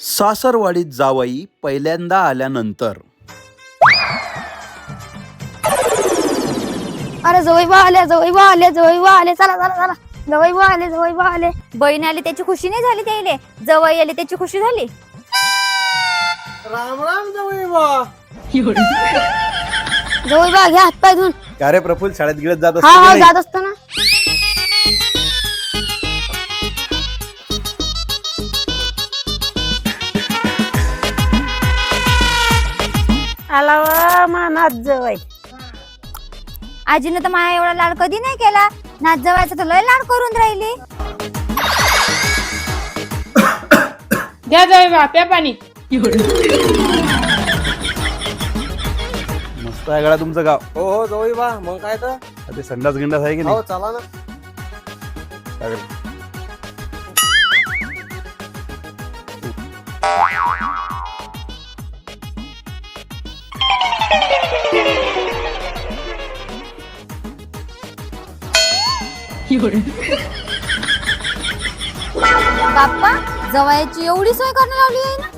सासरवाडीत जावई पहिल्यांदा आल्यानंतर. अरे जवळ आले चला चला चला जवळ आले बहीण आली त्याची खुशी नाही झाली त्याइले, जवळ आली त्याची खुशी झाली. राम राम जावई बा. जवळ घ्या हातपाय धुवून. का रे प्रफुल्ल, शाळेत गिळत जात हा हा असतो जात असतो ना. आला वा मानात जवळ. आजीनं तर माझा एवढा लाड कधी नाही केला. नाच जवायचा तर लय लाड करून राहिली. द्या जाय बा प्या पाणी. मस्त आहे गळा तुमचं गाव. हो हो जावई बा, मग काय तर. ते संडास गिंडास आहे की नाही? हो चला ना. काय रे? बाप्पा जवायची एवढी सोय करणं लावली आहे ना.